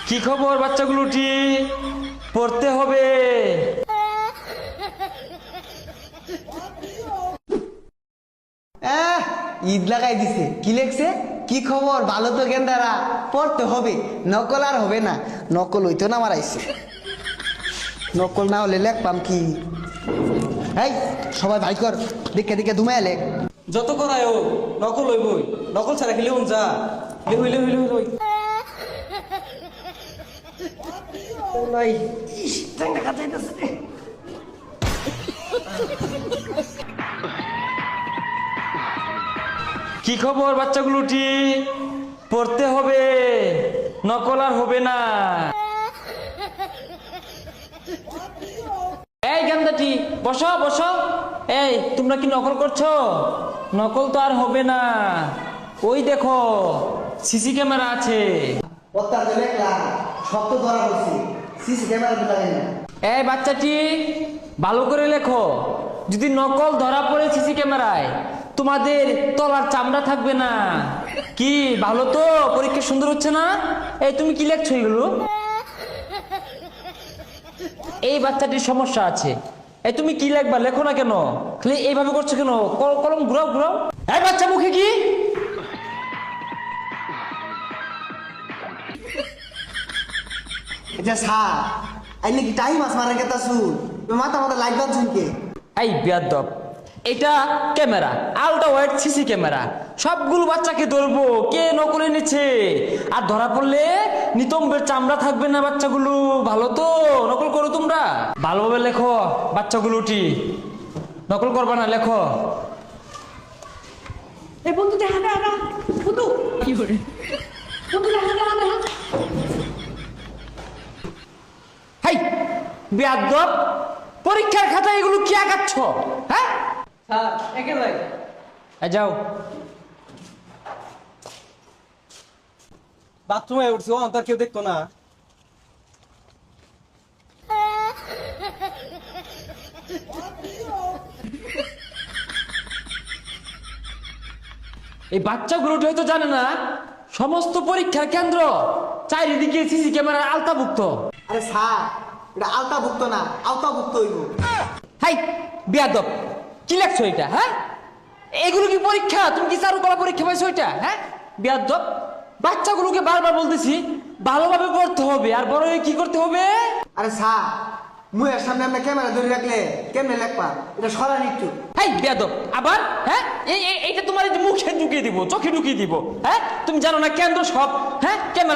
কি খবর বাচ্চাগুলোটি? পড়তে হবে। ঈদ লাগাই দিছে। কি লেখছে? কি খবর? ভালো তো গেন্দারা, পড়তে হবে, নকল আর হবে না। নকল হইতো না মারাইছে, নকল না হলে লেখপাম কি? এই সবাই ভাই কর, দেখে দেখে ধুমায় লেখ। যত করায় ও নকল হইবই, নকল ছাড়া খেলে যা হইলে হইলে হইলে হইলে কি খবর বাচ্চাগুলোটি? পড়তে হবে, নকল আর হবে না। এই গান্দাটি বসো বসো। এই তোমরা কি নকল করছো? নকল তো আর হবে না। ওই দেখো সিসি ক্যামেরা আছে। পত্তা যে লেখলাম সব তো ধরা পড়ছে, সিসি ক্যামেরা দিলাম না। এই বাচ্চাটি ভালো করে লেখো। যদি নকল ধরা পড়ে সিসি ক্যামেরায়, তোমাদের তলার চামড়া থাকবে না। কি ভালো তো? পরীক্ষা সুন্দর হচ্ছে না? এই তুমি কি লেখছো এগুলো? এই বাচ্চাটির সমস্যা আছে। এই তুমি কি লেখবা? লেখো না কেন? খালি এইভাবে করছো কেন? কলম ঘুরাও ঘুরাও। এই বাচ্চা মুখে কি? এটা স্যার আই নাকি টাইম আস মারা গেতা শুন, মাথা মাথা লাইট বাদ শুনকে। এই বেয়াদব, এটা camera, ultra wide CC camera. সবগুলো বাচ্চাকে ধরবো কে নকলে নিচ্ছে। আর ধরা পড়লে নিতম্বের চামড়া থাকবে না বাচ্চাগুলো। ভালো তো? নকল করো তোমরা। ভালোভাবে লেখো বাচ্চাগুলোটি, নকল করবা না, লেখো। এই বন্ধু দেখা দেখা বন্ধু কি করে বন্ধু দেখা দেখা দেখা হাই বেয়াদব, পরীক্ষার খাতায় এগুলো কি আঁকাচ্ছ? হ্যাঁ স্যার একেবারে যাও। বাথরুমে উঠছি, ও তার কেউ দেখতো না। এই বাচ্চাগুলোটি হয়তো জানে না সমস্ত পরীক্ষার কেন্দ্র চারিদিকে সিসি ক্যামেরার আওতাভুক্ত। আরে স্যার এটা আওতাভুক্ত না, আওতাভুক্ত হইব। হাই বেয়াদব, কি লেখছো এটা? হ্যাঁ এগুলো কি পরীক্ষা? তুমি কি চারুকলা পরীক্ষা পাইছো এটা? হ্যাঁ বেয়াদব, বাচ্চাগুলোকে বারবার বলতেছি ভালোভাবে পড়তে হবে, আর বড় হয়ে কি করতে হবে? আরে স্যার মুয়ের সামনে আমরা ক্যামেরা ধরে রাখলে কেমনে লেখবা? এটা সরান একটু। হাই বেয়াদব আবার। হ্যাঁ এইটা তোমার মুখে ঢুকিয়ে দিব, চোখে ঢুকিয়ে দিব। হ্যাঁ তুমি জানো না কেন্দ্র সব? হ্যাঁ ক্যামেরা